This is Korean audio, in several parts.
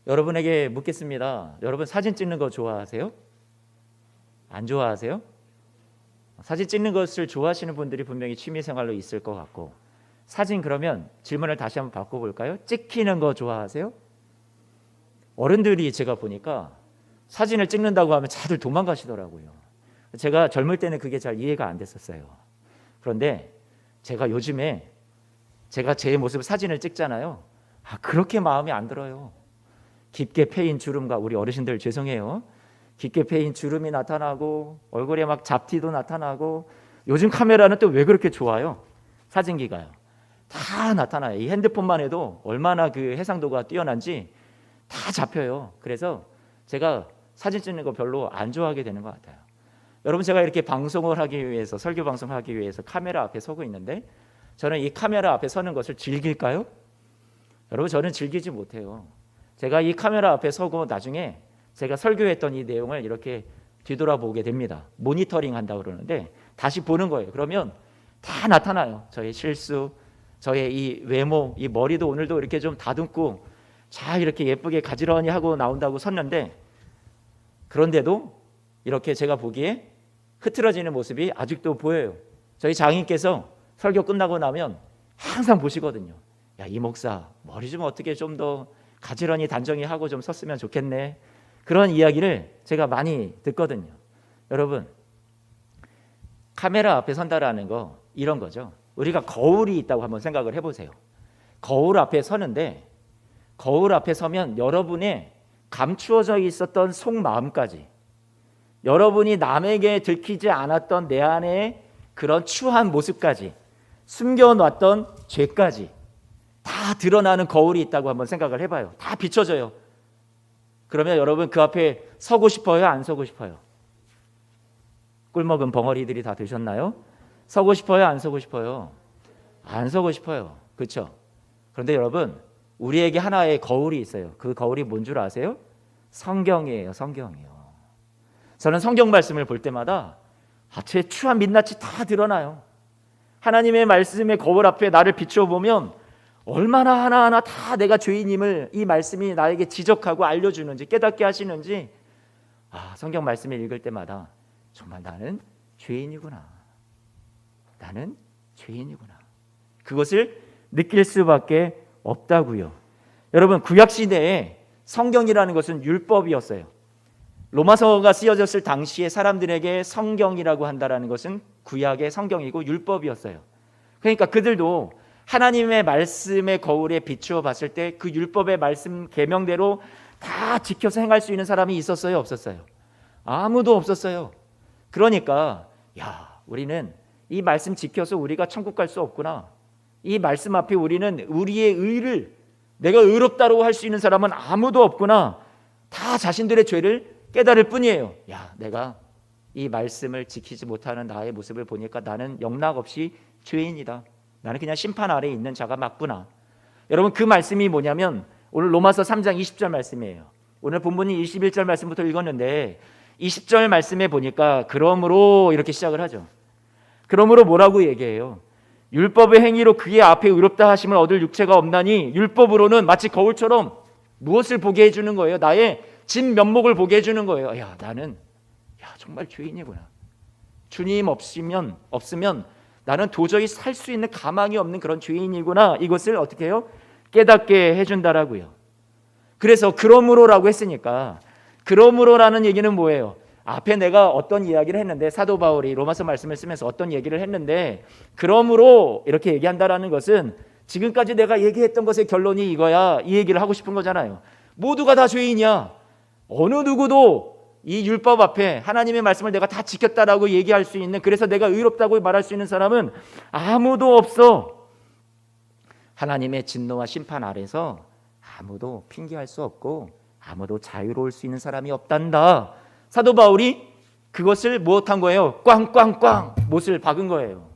여러분에게 묻겠습니다. 여러분 사진 찍는 거 좋아하세요? 안 좋아하세요? 사진 찍는 것을 좋아하시는 분들이 분명히 취미생활로 있을 것 같고, 사진 그러면 질문을 다시 한번 바꿔볼까요? 찍히는 거 좋아하세요? 어른들이 제가 보니까 사진을 찍는다고 하면 다들 도망가시더라고요. 제가 젊을 때는 그게 잘 이해가 안 됐었어요. 그런데 제가 요즘에 제가 제 모습 사진을 찍잖아요. 그렇게 마음이 안 들어요. 깊게 패인 주름과, 우리 어르신들 죄송해요, 깊게 패인 주름이 나타나고 얼굴에 막 잡티도 나타나고, 요즘 카메라는 또 왜 그렇게 좋아요? 사진기가요. 다 나타나요. 이 핸드폰만 해도 얼마나 그 해상도가 뛰어난지 다 잡혀요. 그래서 제가 사진 찍는 거 별로 안 좋아하게 되는 것 같아요. 여러분, 제가 이렇게 방송을 하기 위해서, 설교 방송하기 위해서 카메라 앞에 서고 있는데, 저는 이 카메라 앞에 서는 것을 즐길까요? 여러분, 저는 즐기지 못해요. 제가 이 카메라 앞에 서고 나중에 제가 설교했던 이 내용을 이렇게 뒤돌아보게 됩니다. 모니터링 한다고 그러는데 다시 보는 거예요. 그러면 다 나타나요. 저의 실수, 저의 이 외모, 이 머리도 오늘도 이렇게 좀 다듬고 잘 이렇게 예쁘게 가지런히 하고 나온다고 섰는데, 그런데도 이렇게 제가 보기에 흐트러지는 모습이 아직도 보여요. 저희 장인께서 설교 끝나고 나면 항상 보시거든요. 야, 이 목사 머리 좀 어떻게 좀 더 가지런히 단정히 하고 좀 섰으면 좋겠네. 그런 이야기를 제가 많이 듣거든요. 여러분, 카메라 앞에 선다라는 거 이런 거죠. 우리가 거울이 있다고 한번 생각을 해보세요. 거울 앞에 서는데, 거울 앞에 서면 여러분의 감추어져 있었던 속마음까지, 여러분이 남에게 들키지 않았던 내 안의 그런 추한 모습까지, 숨겨놨던 죄까지 다 드러나는 거울이 있다고 한번 생각을 해봐요. 다 비춰져요. 그러면 여러분 그 앞에 서고 싶어요? 안 서고 싶어요? 꿀먹은 벙어리들이 다 되셨나요? 서고 싶어요? 안 서고 싶어요? 안 서고 싶어요. 그렇죠? 그런데 여러분, 우리에게 하나의 거울이 있어요. 그 거울이 뭔 줄 아세요? 성경이에요. 성경이요. 저는 성경 말씀을 볼 때마다 제 추한 민낯이 다 드러나요. 하나님의 말씀의 거울 앞에 나를 비추어 보면 얼마나 하나하나 다 내가 죄인임을 이 말씀이 나에게 지적하고 알려주는지, 깨닫게 하시는지, 성경 말씀을 읽을 때마다 정말 나는 죄인이구나, 나는 죄인이구나, 그것을 느낄 수밖에 없다고요. 여러분, 구약시대에 성경이라는 것은 율법이었어요. 로마서가 쓰여졌을 당시에 사람들에게 성경이라고 한다는 것은 구약의 성경이고 율법이었어요. 그러니까 그들도 하나님의 말씀의 거울에 비추어 봤을 때 그 율법의 말씀 계명대로 다 지켜서 행할 수 있는 사람이 있었어요? 없었어요? 아무도 없었어요. 그러니까 우리는 이 말씀 지켜서 우리가 천국 갈 수 없구나, 이 말씀 앞에 우리는 우리의 의를, 내가 의롭다고 할 수 있는 사람은 아무도 없구나, 다 자신들의 죄를 깨달을 뿐이에요. 내가 이 말씀을 지키지 못하는 나의 모습을 보니까 나는 영락없이 죄인이다, 나는 그냥 심판 아래에 있는 자가 맞구나. 여러분, 그 말씀이 뭐냐면 오늘 로마서 3장 20절 말씀이에요. 오늘 본문이 21절 말씀부터 읽었는데 20절 말씀에 보니까 그러므로 이렇게 시작을 하죠. 그러므로 뭐라고 얘기해요? 율법의 행위로 그의 앞에 의롭다 하심을 얻을 육체가 없나니, 율법으로는 마치 거울처럼 무엇을 보게 해주는 거예요? 나의 진 면목을 보게 해주는 거예요. 나는 정말 죄인이구나, 주님 없으면 나는 도저히 살 수 있는 가망이 없는 그런 죄인이구나, 이것을 어떻게 해요? 깨닫게 해준다라고요. 그래서 그러므로라고 했으니까, 그러므로라는 얘기는 뭐예요? 앞에 내가 어떤 이야기를 했는데, 사도 바울이 로마서 말씀을 쓰면서 어떤 얘기를 했는데, 그러므로 이렇게 얘기한다라는 것은 지금까지 내가 얘기했던 것의 결론이 이거야, 이 얘기를 하고 싶은 거잖아요. 모두가 다 죄인이야. 어느 누구도 이 율법 앞에 하나님의 말씀을 내가 다 지켰다라고 얘기할 수 있는, 그래서 내가 의롭다고 말할 수 있는 사람은 아무도 없어. 하나님의 진노와 심판 아래서 아무도 핑계할 수 없고 아무도 자유로울 수 있는 사람이 없단다. 사도 바울이 그것을 무엇한 거예요? 꽝꽝꽝 못을 박은 거예요.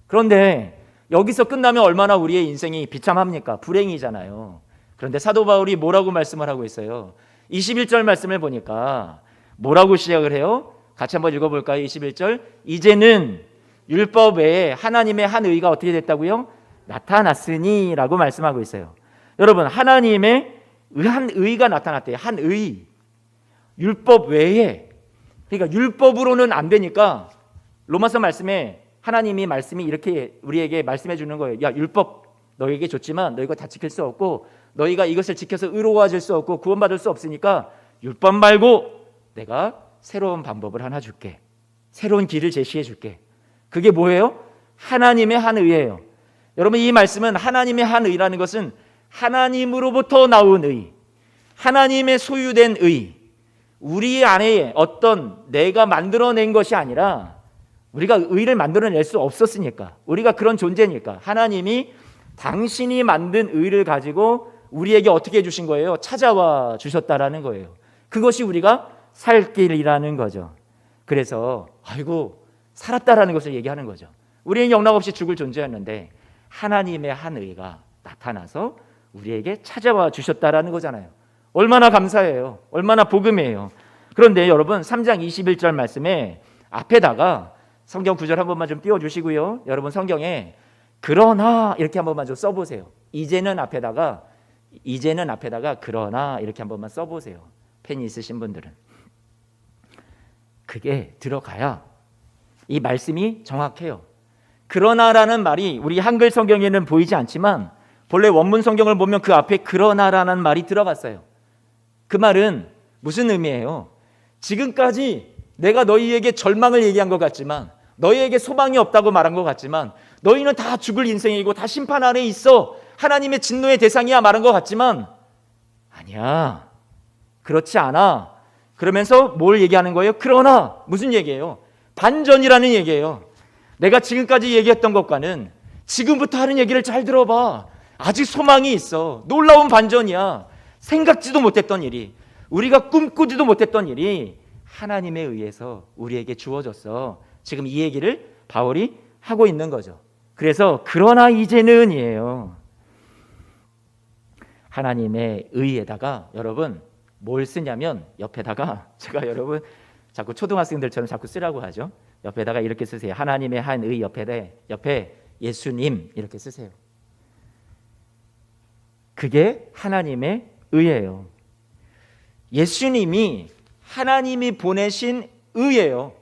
그런데 여기서 끝나면 얼마나 우리의 인생이 비참합니까? 불행이잖아요. 그런데 사도 바울이 뭐라고 말씀을 하고 있어요? 21절 말씀을 보니까 뭐라고 시작을 해요? 같이 한번 읽어볼까요? 21절. 이제는 율법 외에 하나님의 한 의가 어떻게 됐다고요? 나타났으니 라고 말씀하고 있어요. 여러분, 하나님의 한 의가 나타났대요. 한 의. 율법 외에. 그러니까 율법으로는 안 되니까 로마서 말씀에 하나님이 말씀이 이렇게 우리에게 말씀해 주는 거예요. 야, 율법 너에게 줬지만 너희가 다 지킬 수 없고 너희가 이것을 지켜서 의로워질 수 없고 구원받을 수 없으니까 율법 말고 내가 새로운 방법을 하나 줄게. 새로운 길을 제시해 줄게. 그게 뭐예요? 하나님의 한 의예요. 여러분, 이 말씀은 하나님의 한 의라는 것은 하나님으로부터 나온 의, 하나님의 소유된 의, 우리 안에 어떤 내가 만들어낸 것이 아니라 우리가 의를 만들어낼 수 없었으니까, 우리가 그런 존재니까 하나님이 당신이 만든 의를 가지고 우리에게 어떻게 해주신 거예요? 찾아와 주셨다라는 거예요. 그것이 우리가 살 길이라는 거죠. 그래서 아이고 살았다라는 것을 얘기하는 거죠. 우리는 영락없이 죽을 존재였는데 하나님의 한 의가 나타나서 우리에게 찾아와 주셨다라는 거잖아요. 얼마나 감사해요. 얼마나 복음이에요. 그런데 여러분 3장 21절 말씀에 앞에다가 성경 구절 한 번만 좀 띄워주시고요. 여러분 성경에 그러나 이렇게 한 번만 좀 써보세요. 이제는 앞에다가 그러나 이렇게 한 번만 써보세요. 펜이 있으신 분들은. 그게 들어가야 이 말씀이 정확해요. 그러나라는 말이 우리 한글 성경에는 보이지 않지만 본래 원문 성경을 보면 그 앞에 그러나라는 말이 들어갔어요. 그 말은 무슨 의미예요? 지금까지 내가 너희에게 절망을 얘기한 것 같지만, 너희에게 소망이 없다고 말한 것 같지만, 너희는 다 죽을 인생이고 다 심판 아래 있어, 하나님의 진노의 대상이야 말한 것 같지만 아니야, 그렇지 않아. 그러면서 뭘 얘기하는 거예요? 그러나 무슨 얘기예요? 반전이라는 얘기예요. 내가 지금까지 얘기했던 것과는 지금부터 하는 얘기를 잘 들어봐. 아직 소망이 있어. 놀라운 반전이야. 생각지도 못했던 일이, 우리가 꿈꾸지도 못했던 일이 하나님에 의해서 우리에게 주어졌어. 지금 이 얘기를 바울이 하고 있는 거죠. 그래서 그러나 이제는 이에요. 하나님의 의에다가 여러분 뭘 쓰냐면 옆에다가, 제가 여러분 자꾸 초등학생들처럼 자꾸 쓰라고 하죠. 옆에다가 이렇게 쓰세요. 하나님의 한 의 옆에 예수님 이렇게 쓰세요. 그게 하나님의 의예요. 예수님이 하나님이 보내신 의예요.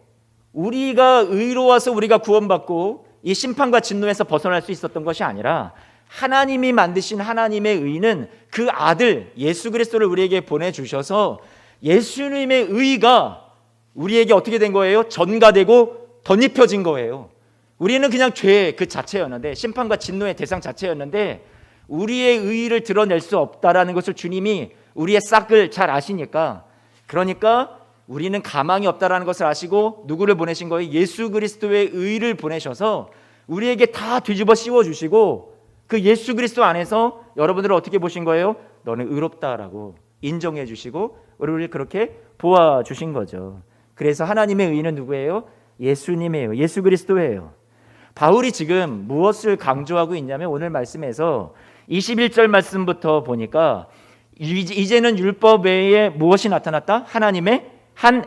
우리가 의로워서 우리가 구원받고 이 심판과 진노에서 벗어날 수 있었던 것이 아니라 하나님이 만드신 하나님의 의는 그 아들 예수 그리스도를 우리에게 보내주셔서 예수님의 의가 우리에게 어떻게 된 거예요? 전가되고 덧입혀진 거예요. 우리는 그냥 죄 그 자체였는데, 심판과 진노의 대상 자체였는데 우리의 의의를 드러낼 수 없다라는 것을 주님이 우리의 싹을 잘 아시니까, 그러니까 우리는 가망이 없다라는 것을 아시고 누구를 보내신 거예요? 예수 그리스도의 의를 보내셔서 우리에게 다 뒤집어 씌워주시고 그 예수 그리스도 안에서 여러분들을 어떻게 보신 거예요? 너는 의롭다라고 인정해 주시고 우리를 그렇게 보아주신 거죠. 그래서 하나님의 의는 누구예요? 예수님이에요. 예수 그리스도예요. 바울이 지금 무엇을 강조하고 있냐면 오늘 말씀에서 21절 말씀부터 보니까 이제는 율법 외에 무엇이 나타났다? 하나님의 한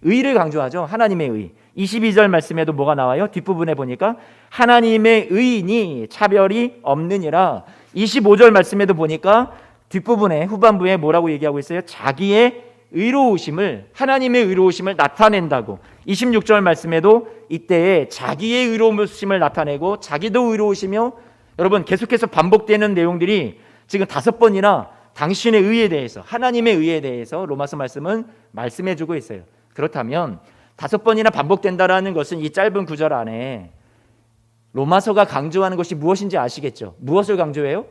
의를 강조하죠. 하나님의 의. 22절 말씀에도 뭐가 나와요? 뒷부분에 보니까 하나님의 의인이 차별이 없느니라. 25절 말씀에도 보니까 뒷부분에 후반부에 뭐라고 얘기하고 있어요? 자기의 의로우심을, 하나님의 의로우심을 나타낸다고. 26절 말씀에도 이때에 자기의 의로우심을 나타내고 자기도 의로우시며, 여러분 계속해서 반복되는 내용들이 지금 5번이나 당신의 의에 대해서, 하나님의 의에 대해서 로마서 말씀은 말씀해 주고 있어요. 그렇다면 5번이나 반복된다라는 것은 이 짧은 구절 안에 로마서가 강조하는 것이 무엇인지 아시겠죠? 무엇을 강조해요?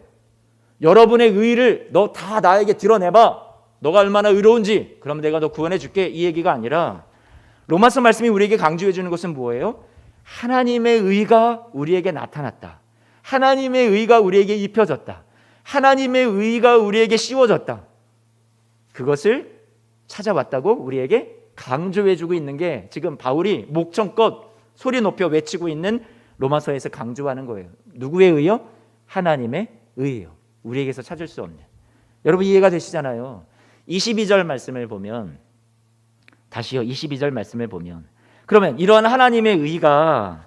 여러분의 의를 너 다 나에게 드러내봐. 너가 얼마나 의로운지. 그럼 내가 너 구원해 줄게. 이 얘기가 아니라 로마서 말씀이 우리에게 강조해 주는 것은 뭐예요? 하나님의 의가 우리에게 나타났다. 하나님의 의가 우리에게 입혀졌다. 하나님의 의가 우리에게 씌워졌다. 그것을 찾아왔다고 우리에게 강조해주고 있는 게 지금 바울이 목청껏 소리 높여 외치고 있는 로마서에서 강조하는 거예요. 누구의 의요? 하나님의 의예요. 우리에게서 찾을 수 없는. 여러분 이해가 되시잖아요. 22절 말씀을 보면, 다시요 22절 말씀을 보면, 그러면 이러한 하나님의 의가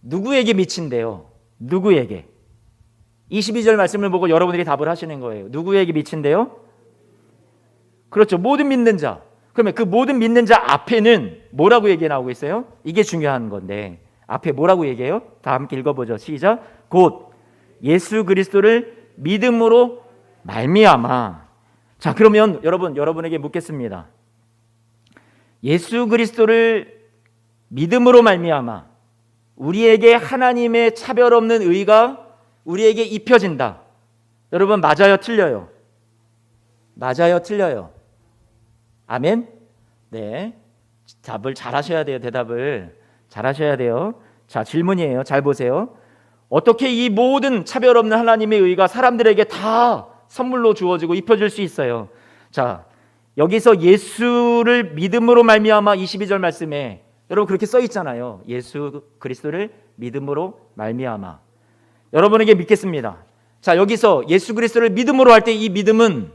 누구에게 미친대요? 누구에게? 22절 말씀을 보고 여러분들이 답을 하시는 거예요. 누구에게 미친대요? 그렇죠. 모든 믿는 자. 그러면 그 모든 믿는 자 앞에는 뭐라고 얘기 나오고 있어요? 이게 중요한 건데 앞에 뭐라고 얘기해요? 다 함께 읽어보죠. 시작. 곧 예수 그리스도를 믿음으로 말미암아. 자, 그러면 여러분에게 묻겠습니다. 예수 그리스도를 믿음으로 말미암아 우리에게 하나님의 차별 없는 의가 우리에게 입혀진다. 여러분, 맞아요, 틀려요? 맞아요, 틀려요? 아멘? 네. 답을 잘 하셔야 돼요. 대답을 잘 하셔야 돼요. 자, 질문이에요. 잘 보세요. 어떻게 이 모든 차별 없는 하나님의 의가 사람들에게 다 선물로 주어지고 입혀질 수 있어요? 자, 여기서 예수를 믿음으로 말미암아 22절 말씀에 여러분 그렇게 써 있잖아요. 예수 그리스도를 믿음으로 말미암아. 여러분에게 믿겠습니다. 자, 여기서 예수 그리스도를 믿음으로 할 때 이 믿음은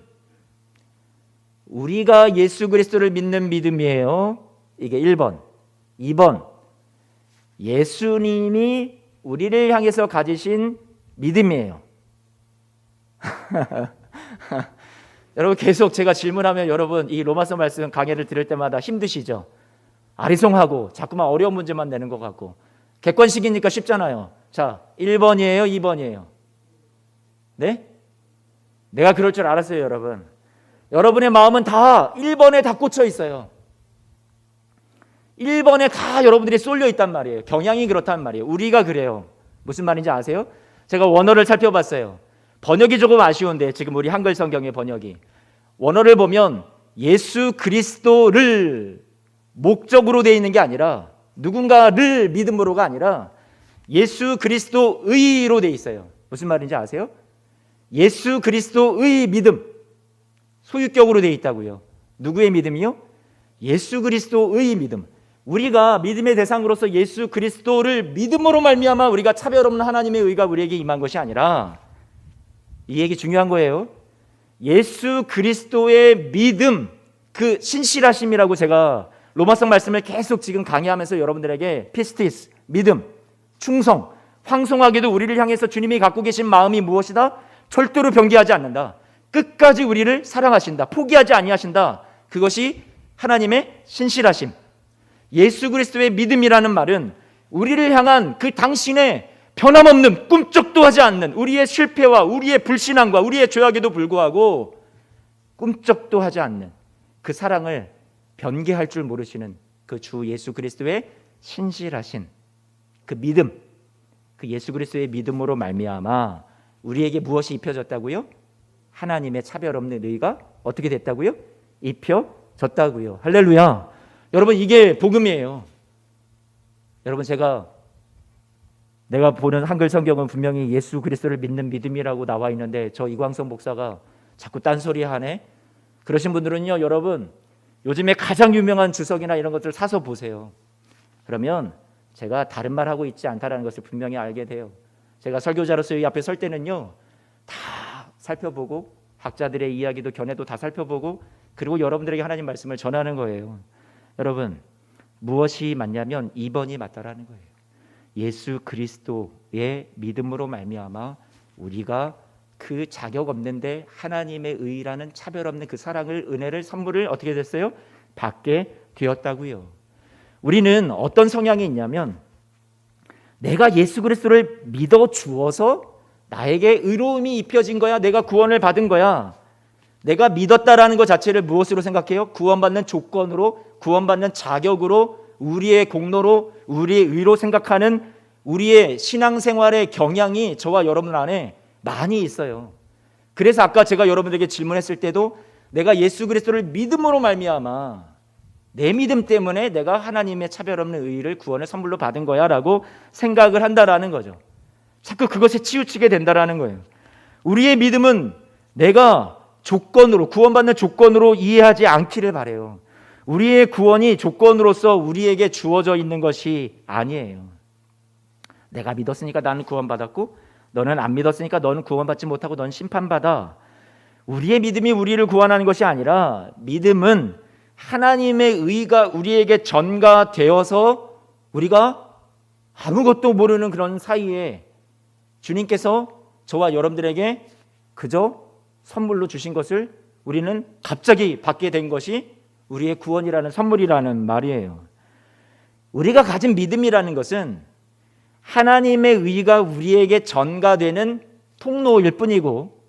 우리가 예수 그리스도를 믿는 믿음이에요. 이게 1번. 2번. 예수님이 우리를 향해서 가지신 믿음이에요. 여러분, 계속 제가 질문하면 여러분 이 로마서 말씀 강해를 들을 때마다 힘드시죠? 아리송하고 자꾸만 어려운 문제만 내는 것 같고. 객관식이니까 쉽잖아요. 자, 1번이에요, 2번이에요? 네? 내가 그럴 줄 알았어요, 여러분. 여러분의 마음은 다 1번에 다 꽂혀 있어요. 1번에 다 여러분들이 쏠려 있단 말이에요. 경향이 그렇단 말이에요. 우리가 그래요. 무슨 말인지 아세요? 제가 원어를 살펴봤어요. 번역이 조금 아쉬운데 지금 우리 한글 성경의 번역이 원어를 보면 예수 그리스도를 목적으로 되어 있는 게 아니라 누군가를 믿음으로가 아니라 예수 그리스도의로 되어 있어요. 무슨 말인지 아세요? 예수 그리스도의 믿음, 소유격으로 되어 있다고요. 누구의 믿음이요? 예수 그리스도의 믿음. 우리가 믿음의 대상으로서 예수 그리스도를 믿음으로 말미암아 우리가 차별 없는 하나님의 의가 우리에게 임한 것이 아니라, 이 얘기 중요한 거예요. 예수 그리스도의 믿음, 그 신실하심이라고 제가 로마서 말씀을 계속 지금 강의하면서 여러분들에게 피스티스, 믿음, 충성, 황송하게도 우리를 향해서 주님이 갖고 계신 마음이 무엇이다? 절대로 변개하지 않는다. 끝까지 우리를 사랑하신다. 포기하지 아니하신다. 그것이 하나님의 신실하심. 예수 그리스도의 믿음이라는 말은 우리를 향한 그 당신의 변함없는, 꿈쩍도 하지 않는 우리의 실패와 우리의 불신앙과 우리의 죄악에도 불구하고 꿈쩍도 하지 않는 그 사랑을 변개할 줄 모르시는 그 주 예수 그리스도의 신실하신 그 믿음, 그 예수 그리스도의 믿음으로 말미암아 우리에게 무엇이 입혀졌다고요? 하나님의 차별 없는 의가 어떻게 됐다고요? 입혀졌다고요. 할렐루야. 여러분, 이게 복음이에요. 여러분, 내가 보는 한글 성경은 분명히 예수 그리스도를 믿는 믿음이라고 나와 있는데 저 이광성 목사가 자꾸 딴소리 하네. 그러신 분들은요, 여러분 요즘에 가장 유명한 주석이나 이런 것들을 사서 보세요. 그러면 제가 다른 말 하고 있지 않다라는 것을 분명히 알게 돼요. 제가 설교자로서 이 앞에 설 때는요, 다 살펴보고 학자들의 이야기도 견해도 다 살펴보고 그리고 여러분들에게 하나님 말씀을 전하는 거예요. 여러분, 무엇이 맞냐면 2번이 맞다라는 거예요. 예수 그리스도의 믿음으로 말미암아 우리가 그 자격 없는데 하나님의 의라는 차별 없는 그 사랑을, 은혜를, 선물을 어떻게 됐어요? 받게 되었다고요. 우리는 어떤 성향이 있냐면 내가 예수 그리스도를 믿어 주어서 나에게 의로움이 입혀진 거야. 내가 구원을 받은 거야. 내가 믿었다라는 것 자체를 무엇으로 생각해요? 구원받는 조건으로, 구원받는 자격으로, 우리의 공로로, 우리의 의로 생각하는 우리의 신앙생활의 경향이 저와 여러분 안에 많이 있어요. 그래서 아까 제가 여러분들에게 질문했을 때도 내가 예수 그리스도를 믿음으로 말미암아 내 믿음 때문에 내가 하나님의 차별 없는 의를, 구원을 선물로 받은 거야 라고 생각을 한다라는 거죠. 자꾸 그것에 치우치게 된다라는 거예요. 우리의 믿음은 내가 조건으로, 구원받는 조건으로 이해하지 않기를 바라요. 우리의 구원이 조건으로서 우리에게 주어져 있는 것이 아니에요. 내가 믿었으니까 나는 구원받았고 너는 안 믿었으니까 너는 구원받지 못하고 넌 심판받아. 우리의 믿음이 우리를 구원하는 것이 아니라 믿음은 하나님의 의가 우리에게 전가되어서 우리가 아무것도 모르는 그런 사이에 주님께서 저와 여러분들에게 그저 선물로 주신 것을 우리는 갑자기 받게 된 것이 우리의 구원이라는 선물이라는 말이에요. 우리가 가진 믿음이라는 것은 하나님의 의가 우리에게 전가되는 통로일 뿐이고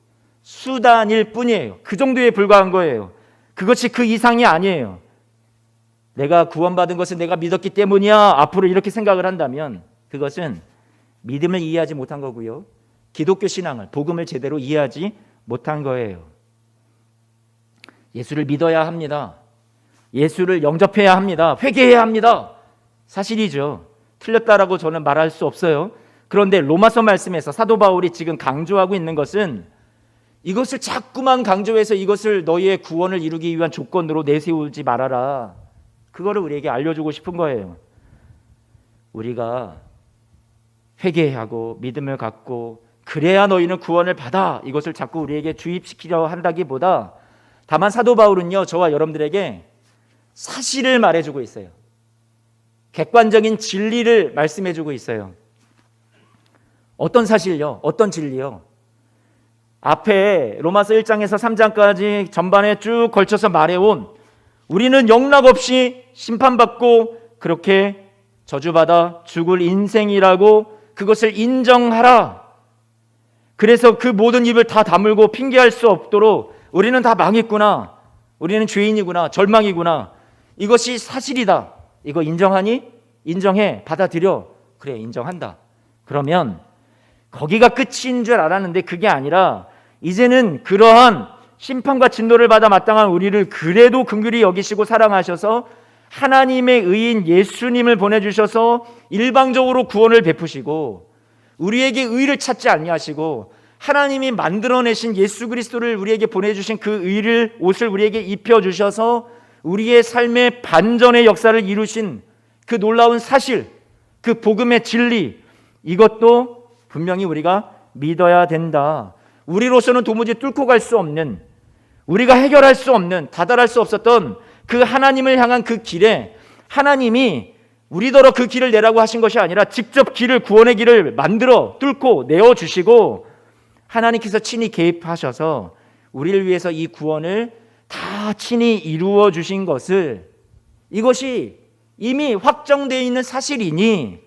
수단일 뿐이에요. 그 정도에 불과한 거예요. 그것이 그 이상이 아니에요. 내가 구원받은 것은 내가 믿었기 때문이야, 앞으로 이렇게 생각을 한다면 그것은 믿음을 이해하지 못한 거고요. 기독교 신앙을, 복음을 제대로 이해하지 못한 거예요. 예수를 믿어야 합니다. 예수를 영접해야 합니다. 회개해야 합니다. 사실이죠. 틀렸다라고 저는 말할 수 없어요. 그런데 로마서 말씀에서 사도 바울이 지금 강조하고 있는 것은 이것을 자꾸만 강조해서 이것을 너희의 구원을 이루기 위한 조건으로 내세우지 말아라. 그거를 우리에게 알려주고 싶은 거예요. 우리가 회개하고 믿음을 갖고 그래야 너희는 구원을 받아, 이것을 자꾸 우리에게 주입시키려 한다기보다 다만 사도 바울은요, 저와 여러분들에게 사실을 말해주고 있어요. 객관적인 진리를 말씀해주고 있어요. 어떤 사실요? 어떤 진리요? 앞에 로마서 1장에서 3장까지 전반에 쭉 걸쳐서 말해온 우리는 영락없이 심판받고 그렇게 저주받아 죽을 인생이라고 그것을 인정하라. 그래서 그 모든 입을 다 다물고 핑계할 수 없도록 우리는 다 망했구나, 우리는 죄인이구나, 절망이구나, 이것이 사실이다, 이거 인정하니? 인정해, 받아들여. 그래, 인정한다. 그러면 거기가 끝인 줄 알았는데 그게 아니라 이제는 그러한 심판과 진노를 받아 마땅한 우리를 그래도 긍휼히 여기시고 사랑하셔서 하나님의 의인 예수님을 보내주셔서 일방적으로 구원을 베푸시고 우리에게 의를 찾지 아니하시고 하나님이 만들어내신 예수 그리스도를 우리에게 보내주신 그 의를, 옷을 우리에게 입혀주셔서 우리의 삶의 반전의 역사를 이루신 그 놀라운 사실, 그 복음의 진리, 이것도 분명히 우리가 믿어야 된다. 우리로서는 도무지 뚫고 갈 수 없는, 우리가 해결할 수 없는, 다달할 수 없었던 그 하나님을 향한 그 길에 하나님이 우리더러 그 길을 내라고 하신 것이 아니라 직접 길을, 구원의 길을 만들어 뚫고 내어주시고 하나님께서 친히 개입하셔서 우리를 위해서 이 구원을 다 친히 이루어 주신 것을, 이것이 이미 확정되어 있는 사실이니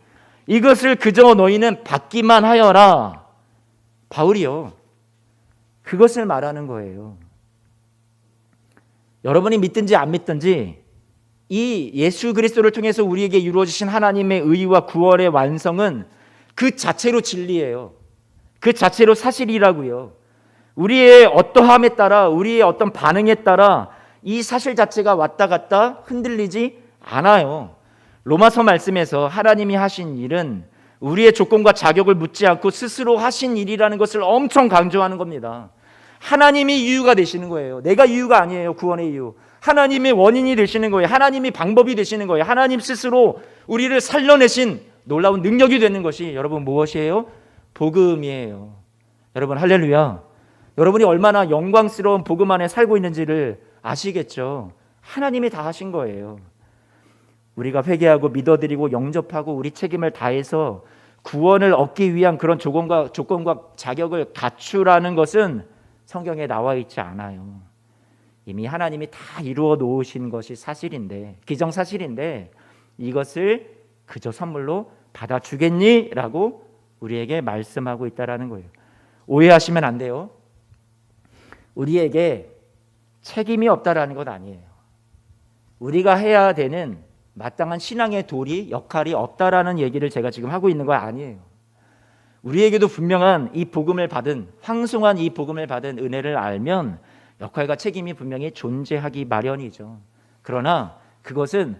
이것을 그저 너희는 받기만 하여라. 바울이요, 그것을 말하는 거예요. 여러분이 믿든지 안 믿든지 이 예수 그리스도를 통해서 우리에게 이루어지신 하나님의 의와 구원의 완성은 그 자체로 진리예요. 그 자체로 사실이라고요. 우리의 어떠함에 따라, 우리의 어떤 반응에 따라 이 사실 자체가 왔다 갔다 흔들리지 않아요. 로마서 말씀에서 하나님이 하신 일은 우리의 조건과 자격을 묻지 않고 스스로 하신 일이라는 것을 엄청 강조하는 겁니다. 하나님이 이유가 되시는 거예요. 내가 이유가 아니에요. 구원의 이유. 하나님의 원인이 되시는 거예요. 하나님이 방법이 되시는 거예요. 하나님 스스로 우리를 살려내신 놀라운 능력이 되는 것이 여러분 무엇이에요? 복음이에요. 여러분 할렐루야. 여러분이 얼마나 영광스러운 복음 안에 살고 있는지를 아시겠죠? 하나님이 다 하신 거예요. 우리가 회개하고 믿어드리고 영접하고 우리 책임을 다해서 구원을 얻기 위한 그런 조건과 자격을 갖추라는 것은 성경에 나와 있지 않아요. 이미 하나님이 다 이루어 놓으신 것이 사실인데, 기정사실인데 이것을 그저 선물로 받아주겠니? 라고 우리에게 말씀하고 있다는 거예요. 오해하시면 안 돼요. 우리에게 책임이 없다라는 건 아니에요. 우리가 해야 되는 마땅한 신앙의 도리, 역할이 없다라는 얘기를 제가 지금 하고 있는 거 아니에요. 우리에게도 분명한 이 복음을 받은, 황송한 이 복음을 받은 은혜를 알면 역할과 책임이 분명히 존재하기 마련이죠. 그러나 그것은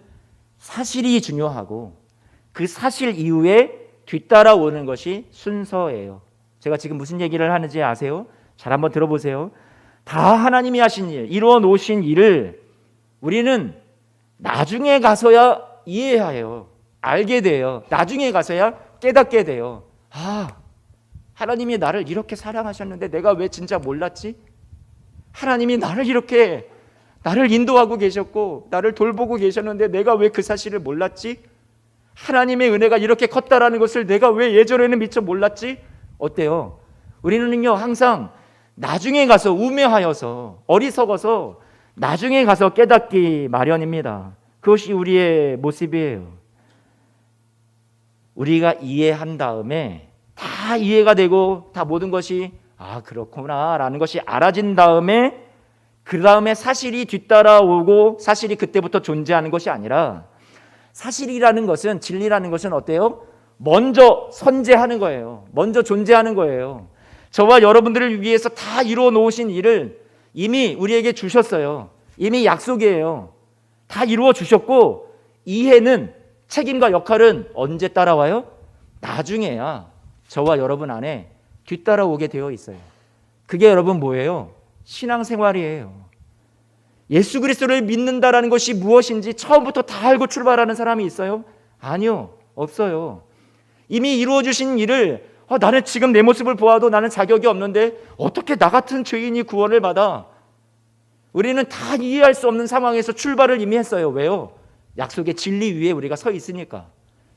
사실이 중요하고 그 사실 이후에 뒤따라오는 것이 순서예요. 제가 지금 무슨 얘기를 하는지 아세요? 잘 한번 들어보세요. 다 하나님이 하신 일, 이루어 놓으신 일을 우리는 나중에 가서야 이해해요. 알게 돼요. 나중에 가서야 깨닫게 돼요. 아, 하나님이 나를 이렇게 사랑하셨는데 내가 왜 진짜 몰랐지? 하나님이 나를 이렇게 나를 인도하고 계셨고 나를 돌보고 계셨는데 내가 왜 그 사실을 몰랐지? 하나님의 은혜가 이렇게 컸다라는 것을 내가 왜 예전에는 미처 몰랐지? 어때요? 우리는요 항상 나중에 가서 우매하여서 어리석어서 나중에 가서 깨닫기 마련입니다. 그것이 우리의 모습이에요. 우리가 이해한 다음에 다 이해가 되고 다 모든 것이 그렇구나 라는 것이 알아진 다음에 그 다음에 사실이 뒤따라오고 사실이 그때부터 존재하는 것이 아니라 사실이라는 것은 진리라는 것은 어때요? 먼저 선재하는 거예요. 먼저 존재하는 거예요. 저와 여러분들을 위해서 다 이루어 놓으신 일을 이미 우리에게 주셨어요. 이미 약속이에요. 다 이루어 주셨고 이해는 책임과 역할은 언제 따라와요? 나중에야 저와 여러분 안에 뒤따라오게 되어 있어요. 그게 여러분 뭐예요? 신앙생활이에요. 예수 그리스도를 믿는다라는 것이 무엇인지 처음부터 다 알고 출발하는 사람이 있어요? 아니요, 없어요. 이미 이루어 주신 일을 나는 지금 내 모습을 보아도 나는 자격이 없는데 어떻게 나 같은 죄인이 구원을 받아? 우리는 다 이해할 수 없는 상황에서 출발을 이미 했어요. 왜요? 약속의 진리 위에 우리가 서 있으니까.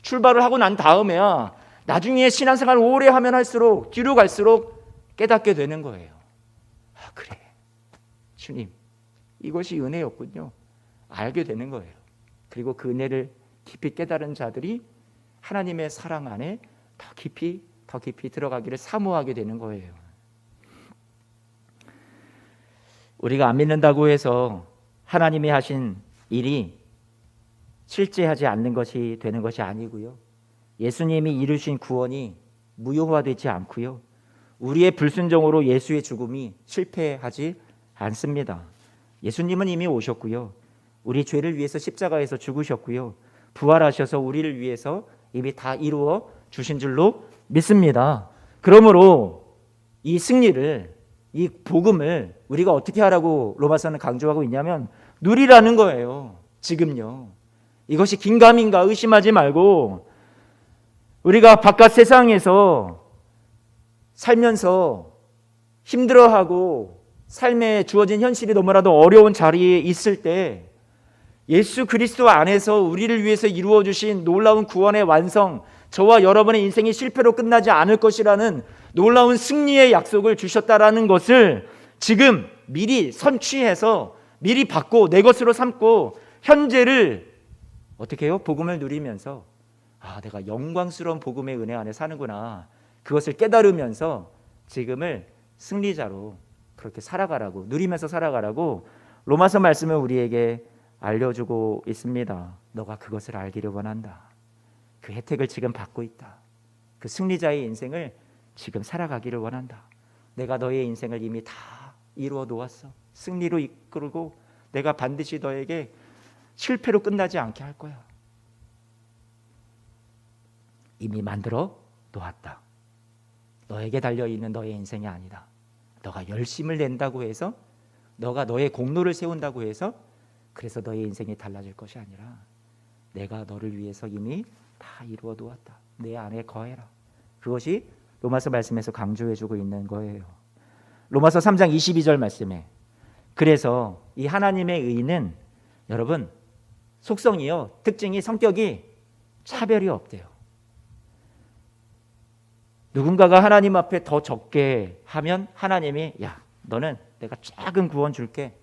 출발을 하고 난 다음에야 나중에 신앙생활 오래 하면 할수록 뒤로 갈수록 깨닫게 되는 거예요. 그래, 주님, 이것이 은혜였군요. 알게 되는 거예요. 그리고 그 은혜를 깊이 깨달은 자들이 하나님의 사랑 안에 더 깊이 들어가기를 사모하게 되는 거예요. 우리가 안 믿는다고 해서 하나님이 하신 일이 실제하지 않는 것이 되는 것이 아니고요. 예수님이 이루신 구원이 무효화되지 않고요. 우리의 불순종으로 예수의 죽음이 실패하지 않습니다. 예수님은 이미 오셨고요. 우리 죄를 위해서 십자가에서 죽으셨고요. 부활하셔서 우리를 위해서 이미 다 이루어 주신 줄로 믿습니다. 그러므로 이 승리를, 이 복음을 우리가 어떻게 하라고 로마서는 강조하고 있냐면 누리라는 거예요. 지금요. 이것이 긴가민가 의심하지 말고 우리가 바깥 세상에서 살면서 힘들어하고 삶에 주어진 현실이 너무나도 어려운 자리에 있을 때 예수 그리스도 안에서 우리를 위해서 이루어 주신 놀라운 구원의 완성, 저와 여러분의 인생이 실패로 끝나지 않을 것이라는 놀라운 승리의 약속을 주셨다라는 것을 지금 미리 선취해서 미리 받고 내 것으로 삼고 현재를 어떻게 해요? 복음을 누리면서 내가 영광스러운 복음의 은혜 안에 사는구나. 그것을 깨달으면서 지금을 승리자로 그렇게 살아가라고, 누리면서 살아가라고 로마서 말씀을 우리에게 알려주고 있습니다. 너가 그것을 알기를 원한다. 그 혜택을 지금 받고 있다. 그 승리자의 인생을 지금 살아가기를 원한다. 내가 너의 인생을 이미 다 이루어 놓았어. 승리로 이끌고 내가 반드시 너에게 실패로 끝나지 않게 할 거야. 이미 만들어 놓았다. 너에게 달려있는 너의 인생이 아니다. 너가 열심을 낸다고 해서, 너가 너의 공로를 세운다고 해서 그래서 너의 인생이 달라질 것이 아니라 내가 너를 위해서 이미 다 이루어 놓았다. 내 안에 거해라. 그것이 로마서 말씀에서 강조해주고 있는 거예요. 로마서 3장 22절 말씀에 그래서 이 하나님의 의는 여러분 속성이요, 특징이, 성격이 차별이 없대요. 누군가가 하나님 앞에 더 적게 하면 하나님이 너는 내가 작은 구원 줄게.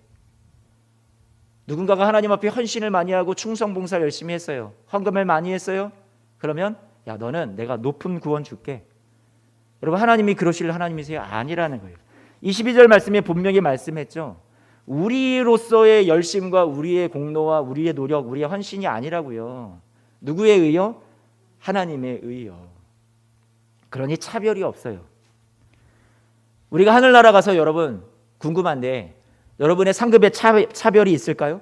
누군가가 하나님 앞에 헌신을 많이 하고 충성봉사 열심히 했어요. 헌금을 많이 했어요. 그러면 너는 내가 높은 구원 줄게. 여러분, 하나님이 그러실 하나님이세요? 아니라는 거예요. 22절 말씀에 분명히 말씀했죠. 우리로서의 열심과 우리의 공로와 우리의 노력, 우리의 헌신이 아니라고요. 누구의 의요? 하나님의 의요. 그러니 차별이 없어요. 우리가 하늘나라 가서 여러분 궁금한데 여러분의 상급에 차별이 있을까요?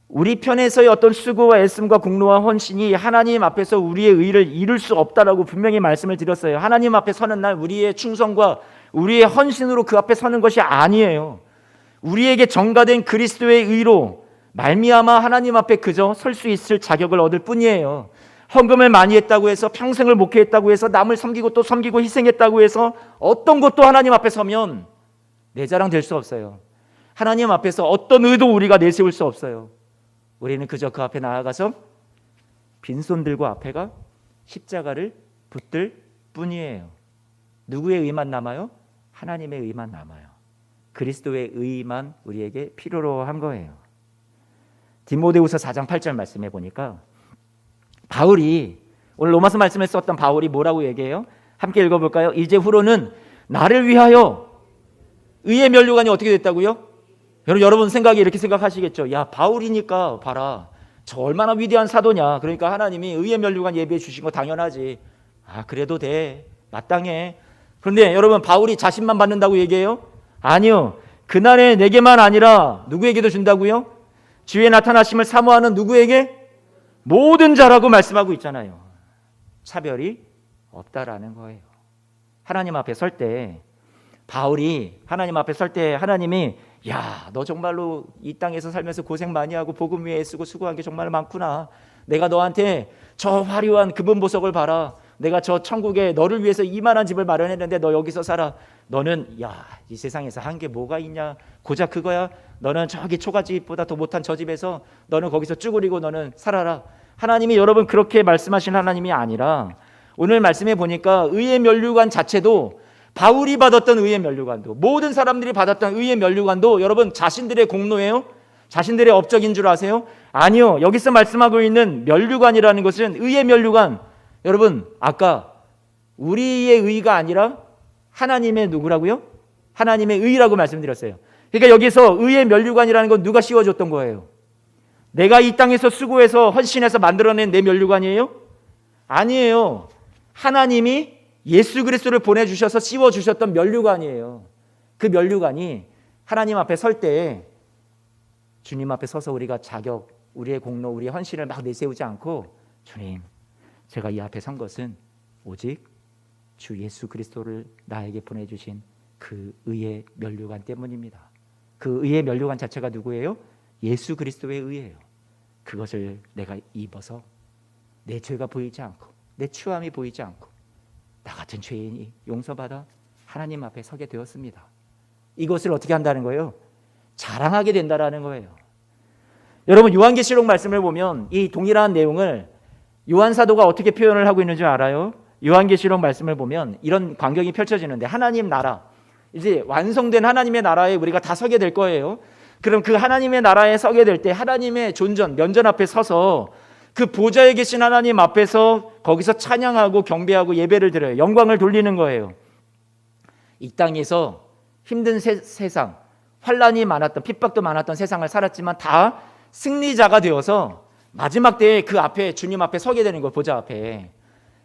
우리 편에서의 어떤 수고와 애씀과 공로와 헌신이 하나님 앞에서 우리의 의를 이룰 수 없다라고 분명히 말씀을 드렸어요. 하나님 앞에 서는 날 우리의 충성과 우리의 헌신으로 그 앞에 서는 것이 아니에요. 우리에게 전가된 그리스도의 의로 말미암아 하나님 앞에 그저 설 수 있을 자격을 얻을 뿐이에요. 헌금을 많이 했다고 해서, 평생을 목회했다고 해서, 남을 섬기고 또 섬기고 희생했다고 해서 어떤 것도 하나님 앞에 서면 내 자랑 될 수 없어요. 하나님 앞에서 어떤 의도 우리가 내세울 수 없어요. 우리는 그저 그 앞에 나아가서 빈손 들고 앞에가 십자가를 붙들 뿐이에요. 누구의 의만 남아요? 하나님의 의만 남아요. 그리스도의 의만 우리에게 필요로 한 거예요. 디모데후서 4장 8절 말씀해 보니까 바울이 오늘 로마서 말씀을 썼던 바울이 뭐라고 얘기해요? 함께 읽어볼까요? 이제 후로는 나를 위하여 의의 면류관이 어떻게 됐다고요? 여러분 생각이 이렇게 생각하시겠죠. 야, 바울이니까 봐라, 저 얼마나 위대한 사도냐. 그러니까 하나님이 의의 면류관 예비해 주신 거 당연하지. 아, 그래도 돼, 마땅해. 그런데 여러분, 바울이 자신만 받는다고 얘기해요? 아니요. 그날에 내게만 아니라 누구에게도 준다고요? 주의 나타나심을 사모하는 누구에게? 모든 자라고 말씀하고 있잖아요. 차별이 없다라는 거예요. 하나님 앞에 설 때, 바울이 하나님 앞에 설 때 하나님이 야, 너 정말로 이 땅에서 살면서 고생 많이 하고 복음 위에 쓰고 수고한 게 정말 많구나. 내가 너한테 저 화려한 금은 보석을 봐라. 내가 저 천국에 너를 위해서 이만한 집을 마련했는데 너 여기서 살아. 너는 야, 이 세상에서 한 게 뭐가 있냐? 고작 그거야? 너는 저기 초가집보다 더 못한 저 집에서 너는 거기서 쭈그리고 너는 살아라. 하나님이 여러분 그렇게 말씀하신 하나님이 아니라 오늘 말씀해 보니까 의의 면류관 자체도 바울이 받았던 의의 면류관도 모든 사람들이 받았던 의의 면류관도 여러분 자신들의 공로예요? 자신들의 업적인 줄 아세요? 아니요. 여기서 말씀하고 있는 면류관이라는 것은 의의 면류관, 여러분 아까 우리의 의가 아니라 하나님의 누구라고요? 하나님의 의라고 말씀드렸어요. 그러니까 여기서 의의 면류관이라는 건 누가 씌워줬던 거예요? 내가 이 땅에서 수고해서 헌신해서 만들어낸 내 면류관이에요? 아니에요. 하나님이 예수 그리스도를 보내주셔서 씌워주셨던 면류관이에요. 그 면류관이 하나님 앞에 설 때 주님 앞에 서서 우리가 자격, 우리의 공로, 우리의 헌신을 막 내세우지 않고 주님, 제가 이 앞에 선 것은 오직 주 예수 그리스도를 나에게 보내주신 그 의의 면류관 때문입니다. 그 의의 면류관 자체가 누구예요? 예수 그리스도의 의예요. 그것을 내가 입어서 내 죄가 보이지 않고 내 추함이 보이지 않고 나 같은 죄인이 용서받아 하나님 앞에 서게 되었습니다. 이것을 어떻게 한다는 거예요? 자랑하게 된다라는 거예요. 여러분 요한계시록 말씀을 보면 이 동일한 내용을 요한 사도가 어떻게 표현을 하고 있는 줄 알아요? 요한계시록 말씀을 보면 이런 광경이 펼쳐지는데 하나님 나라, 이제 완성된 하나님의 나라에 우리가 다 서게 될 거예요. 그럼 그 하나님의 나라에 서게 될 때 하나님의 존전, 면전 앞에 서서 그 보좌에 계신 하나님 앞에서 거기서 찬양하고 경배하고 예배를 드려요. 영광을 돌리는 거예요. 이 땅에서 힘든 세상, 환란이 많았던, 핍박도 많았던 세상을 살았지만 다 승리자가 되어서 마지막 때에 그 앞에 주님 앞에 서게 되는 거예요. 보좌 앞에.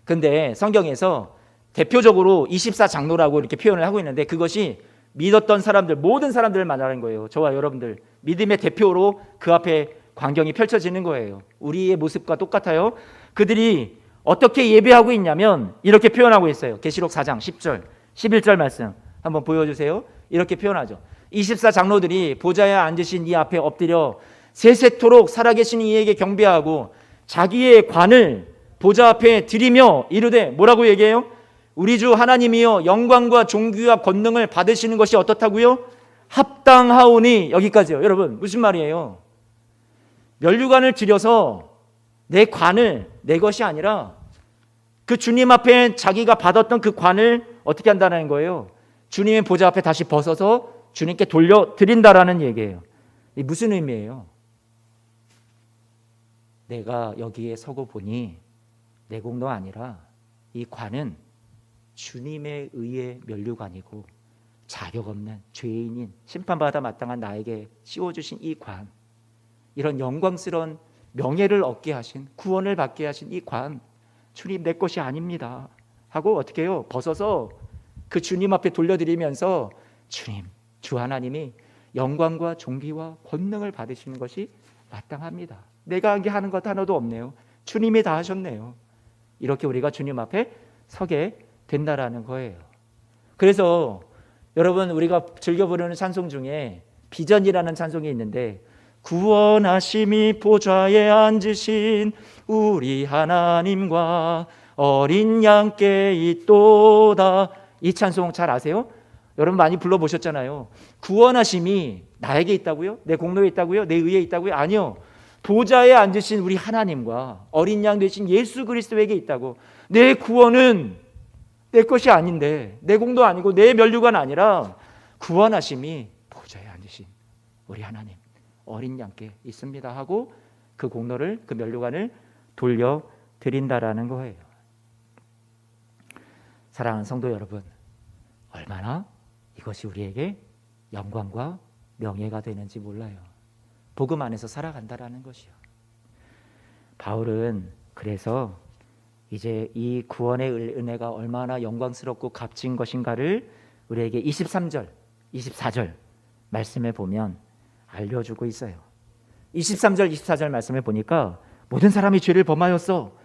근데 성경에서 대표적으로 24장로라고 이렇게 표현을 하고 있는데 그것이 믿었던 사람들, 모든 사람들을 말하는 거예요. 저와 여러분들 믿음의 대표로 그 앞에 광경이 펼쳐지는 거예요. 우리의 모습과 똑같아요. 그들이 어떻게 예배하고 있냐면 이렇게 표현하고 있어요. 계시록 4장 10절 11절 말씀 한번 보여주세요. 이렇게 표현하죠. 24장로들이 보좌에 앉으신 이 앞에 엎드려 세세토록 살아계신 이에게 경배하고 자기의 관을 보좌 앞에 드리며 이르되 뭐라고 얘기해요? 우리 주 하나님이여 영광과 존귀와 권능을 받으시는 것이 어떻다고요? 합당하오니. 여기까지요. 여러분 무슨 말이에요? 면류관을 드려서 내 관을, 내 것이 아니라 그 주님 앞에 자기가 받았던 그 관을 어떻게 한다는 거예요? 주님의 보좌 앞에 다시 벗어서 주님께 돌려드린다라는 얘기예요. 이 무슨 의미예요? 내가 여기에 서고 보니 내 공도 아니라 이 관은 주님의 의의 면류관이고 자격 없는 죄인인 심판받아 마땅한 나에게 씌워주신 이 관, 이런 영광스러운 명예를 얻게 하신, 구원을 받게 하신 이 관, 주님 내 것이 아닙니다 하고 어떻게 해요? 벗어서 그 주님 앞에 돌려드리면서 주님, 주 하나님이 영광과 존귀와 권능을 받으시는 것이 마땅합니다. 내가 한 게 하는 것 하나도 없네요. 주님이 다 하셨네요. 이렇게 우리가 주님 앞에 서게 된다라는 거예요. 그래서 여러분 우리가 즐겨 부르는 찬송 중에 비전이라는 찬송이 있는데 구원하심이 보좌에 앉으신 우리 하나님과 어린 양께 있도다. 이 찬송 잘 아세요? 여러분 많이 불러보셨잖아요. 구원하심이 나에게 있다고요? 내 공로에 있다고요? 내 의에 있다고요? 아니요. 보좌에 앉으신 우리 하나님과 어린 양 되신 예수 그리스도에게 있다고. 내 구원은 내 것이 아닌데, 내 공도 아니고 내 면류관 아니라 구원하심이 보좌에 앉으신 우리 하나님 어린 양께 있습니다 하고 그 공로를, 그 면류관을 돌려드린다라는 거예요. 사랑하는 성도 여러분, 얼마나 이것이 우리에게 영광과 명예가 되는지 몰라요. 복음 안에서 살아간다라는 것이요. 바울은 그래서 이제 이 구원의 은혜가 얼마나 영광스럽고 값진 것인가를 우리에게 23절, 24절 말씀에 보면 알려주고 있어요. 23절, 24절 말씀에 보니까 모든 사람이 죄를 범하였어.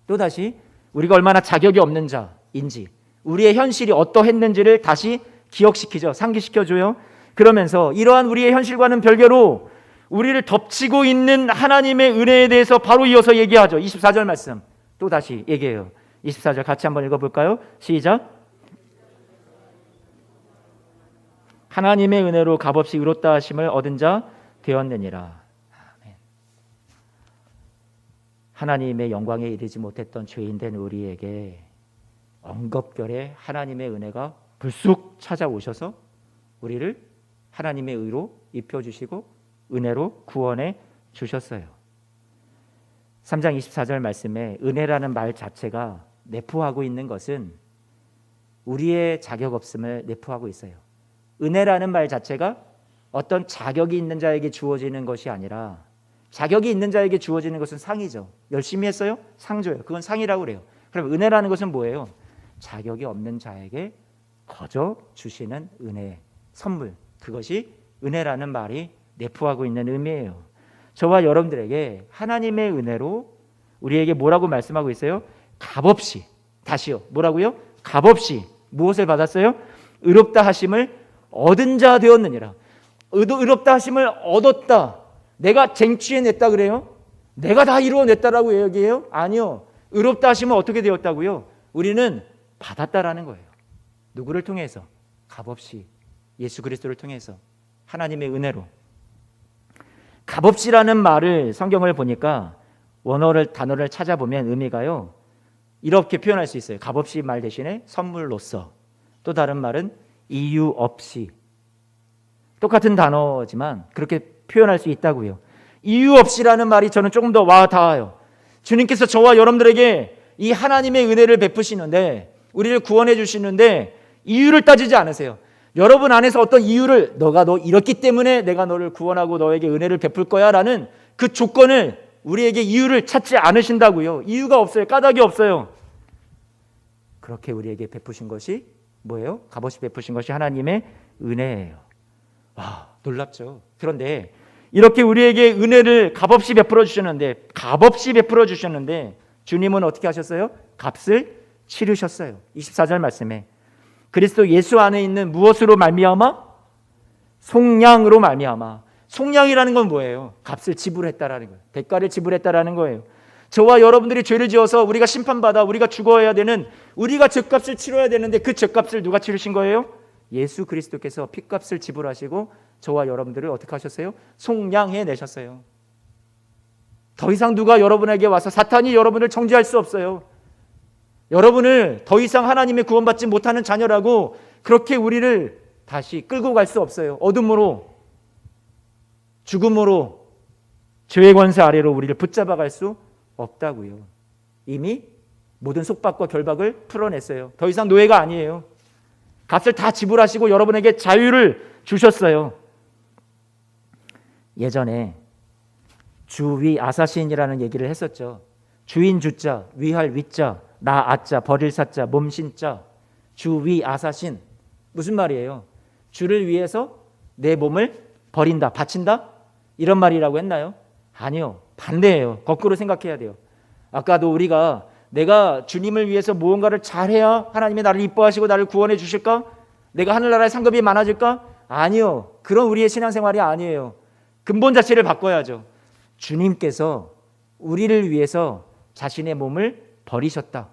또다시 우리가 얼마나 자격이 없는 자인지, 우리의 현실이 어떠했는지를 다시 기억시키죠. 상기시켜줘요. 그러면서 이러한 우리의 현실과는 별개로 우리를 덮치고 있는 하나님의 은혜에 대해서 바로 이어서 얘기하죠. 24절 말씀 또 다시 얘기해요. 24절 같이 한번 읽어볼까요? 시작. 하나님의 은혜로 값없이 의롭다 하심을 얻은 자 되었느니라. 아멘. 하나님의 영광에 이르지 못했던 죄인된 우리에게 엉겁결에 하나님의 은혜가 불쑥 찾아오셔서 우리를 하나님의 의로 입혀주시고 은혜로 구원해 주셨어요. 3장 24절 말씀에 은혜라는 말 자체가 내포하고 있는 것은 우리의 자격 없음을 내포하고 있어요. 은혜라는 말 자체가 어떤 자격이 있는 자에게 주어지는 것이 아니라, 자격이 있는 자에게 주어지는 것은 상이죠. 열심히 했어요? 상 줘요. 그건 상이라고 그래요. 그럼 은혜라는 것은 뭐예요? 자격이 없는 자에게 거저 주시는 은혜, 선물, 그것이 은혜라는 말이 내포하고 있는 의미예요. 저와 여러분들에게 하나님의 은혜로 우리에게 뭐라고 말씀하고 있어요? 값없이, 다시요, 뭐라고요? 값없이 무엇을 받았어요? 의롭다 하심을 얻은 자 되었느니라. 의롭다 하심을 얻었다. 내가 쟁취해냈다 그래요? 내가 다 이루어냈다라고 얘기해요? 아니요. 의롭다 하심은 어떻게 되었다고요? 우리는 받았다라는 거예요. 누구를 통해서? 값없이 예수 그리스도를 통해서 하나님의 은혜로. 값없이라는 말을 성경을 보니까 단어를 찾아보면 의미가요, 이렇게 표현할 수 있어요. 값없이 말 대신에 선물로서. 또 다른 말은 이유 없이. 똑같은 단어지만 그렇게 표현할 수 있다고요. 이유 없이라는 말이 저는 조금 더 와닿아요. 주님께서 저와 여러분들에게 이 하나님의 은혜를 베푸시는데, 우리를 구원해 주시는데 이유를 따지지 않으세요. 여러분 안에서 어떤 이유를, 너 이렇기 때문에 내가 너를 구원하고 너에게 은혜를 베풀 거야 라는 그 조건을, 우리에게 이유를 찾지 않으신다고요. 이유가 없어요. 까닭이 없어요. 그렇게 우리에게 베푸신 것이 뭐예요? 값없이 베푸신 것이 하나님의 은혜예요. 와, 놀랍죠. 그런데 이렇게 우리에게 은혜를 값없이 베풀어 주셨는데, 주님은 어떻게 하셨어요? 값을 치르셨어요. 24절 말씀에 그리스도 예수 안에 있는 무엇으로 말미암아? 속량으로 말미암아. 속량이라는 건 뭐예요? 값을 지불했다라는 거예요. 대가를 지불했다라는 거예요. 저와 여러분들이 죄를 지어서 우리가 심판받아 우리가 죽어야 되는, 우리가 죗값을 치러야 되는데 그 죗값을 누가 치르신 거예요? 예수 그리스도께서 핏값을 지불하시고 저와 여러분들을 어떻게 하셨어요? 속량해 내셨어요. 더 이상 누가 여러분에게 와서, 사탄이 여러분을 정죄할 수 없어요. 여러분을 더 이상 하나님의 구원받지 못하는 자녀라고 그렇게 우리를 다시 끌고 갈 수 없어요. 어둠으로, 죽음으로, 죄의 권세 아래로 우리를 붙잡아 갈 수 없다고요. 이미 모든 속박과 결박을 풀어냈어요. 더 이상 노예가 아니에요. 값을 다 지불하시고 여러분에게 자유를 주셨어요. 예전에 주위 아사신이라는 얘기를 했었죠. 주인 주자, 위할 위자, 나 아자, 버릴 사자, 몸신자, 주위 아사신. 무슨 말이에요? 주를 위해서 내 몸을 버린다, 바친다? 이런 말이라고 했나요? 아니요. 반대예요. 거꾸로 생각해야 돼요. 아까도 우리가 내가 주님을 위해서 무언가를 잘해야 하나님이 나를 이뻐하시고 나를 구원해 주실까? 내가 하늘나라에 상급이 많아질까? 아니요. 그런 우리의 신앙생활이 아니에요. 근본 자체를 바꿔야죠. 주님께서 우리를 위해서 자신의 몸을 버리셨다.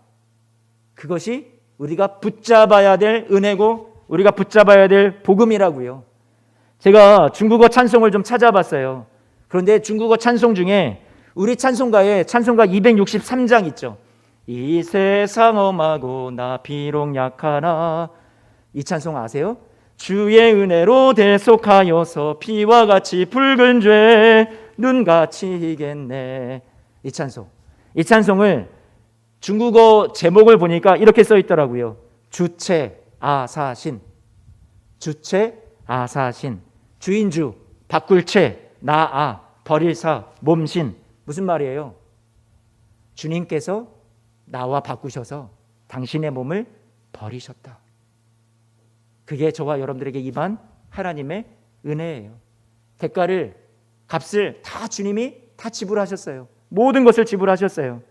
그것이 우리가 붙잡아야 될 은혜고 우리가 붙잡아야 될 복음이라고요. 제가 중국어 찬송을 좀 찾아봤어요. 그런데 중국어 찬송 중에 우리 찬송가에 찬송가 263장 있죠. 이 세상 험하고 나 비록 약하나. 이 찬송 아세요? 주의 은혜로 대속하여서 피와 같이 붉은 죄 눈같이 희겠네. 이 찬송을 중국어 제목을 보니까 이렇게 써 있더라고요. 주체 아사신. 주체 아사신. 주인주 바꿀 채 나아 버릴 사 몸신. 무슨 말이에요? 주님께서 나와 바꾸셔서 당신의 몸을 버리셨다. 그게 저와 여러분들에게 임한 하나님의 은혜예요. 대가를, 값을 다 주님이 다 지불하셨어요. 모든 것을 지불하셨어요.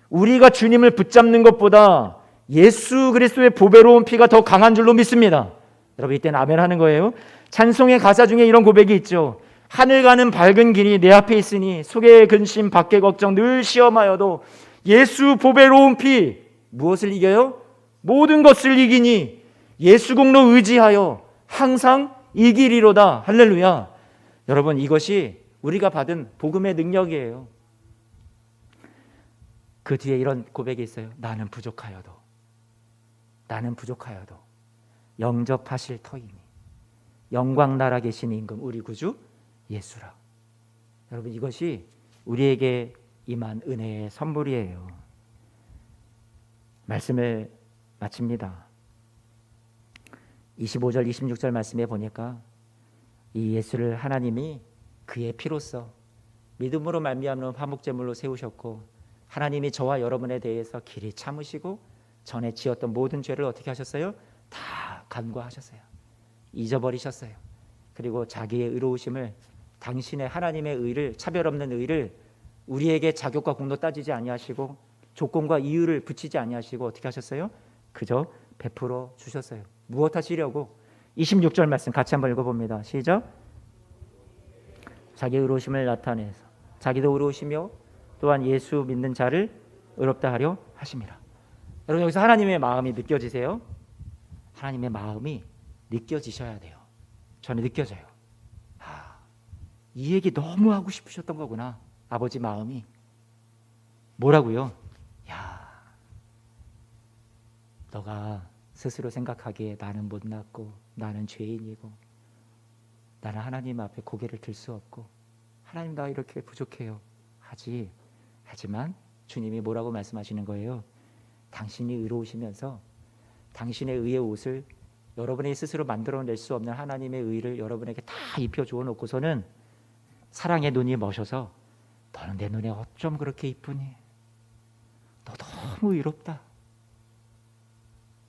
우리가 주님을 붙잡는 것보다 예수 그리스도의 보배로운 피가 더 강한 줄로 믿습니다. 여러분 이때는 아멘 하는 거예요. 찬송의 가사 중에 이런 고백이 있죠. 하늘 가는 밝은 길이 내 앞에 있으니 속의 근심 밖의 걱정 늘 시험하여도 예수 보배로운 피 무엇을 이겨요? 모든 것을 이기니 예수 공로 의지하여 항상 이기리로다. 할렐루야. 여러분 이것이 우리가 받은 복음의 능력이에요. 그 뒤에 이런 고백이 있어요. 나는 부족하여도 영접하실 터이니 영광 나라 계신 임금 우리 구주 예수라. 여러분 이것이 우리에게 임한 은혜의 선물이에요. 말씀을 마칩니다. 25절 26절 말씀에 보니까 이 예수를 하나님이 그의 피로써 믿음으로 말미암는 화목제물로 세우셨고 하나님이 저와 여러분에 대해서 길이 참으시고 전에 지었던 모든 죄를 어떻게 하셨어요? 다 간과하셨어요. 잊어버리셨어요. 그리고 자기의 의로우심을 당신의 하나님의 의를 차별 없는 의를 우리에게 자격과 공로 따지지 아니하시고 조건과 이유를 붙이지 아니하시고 어떻게 하셨어요? 그저 베풀어 주셨어요. 무엇 하시려고? 26절 말씀 같이 한번 읽어봅니다. 시작. 자기의 의로우심을 나타내서 자기도 의로우시며 또한 예수 믿는 자를 의롭다 하려 하심이라. 여러분 여기서 하나님의 마음이 느껴지세요? 하나님의 마음이 느껴지셔야 돼요. 저는 느껴져요. 이 얘기 너무 하고 싶으셨던 거구나. 아버지 마음이 뭐라고요? 야, 너가 스스로 생각하기에 나는 못났고 나는 죄인이고 나는 하나님 앞에 고개를 들 수 없고 하나님 나 이렇게 부족해요. 하지만 주님이 뭐라고 말씀하시는 거예요? 당신이 의로우시면서 당신의 의의 옷을 여러분이 스스로 만들어낼 수 없는 하나님의 의를 여러분에게 다 입혀 주어 놓고서는 사랑의 눈이 머셔서 너는 내 눈에 어쩜 그렇게 이쁘니? 너 너무 의롭다.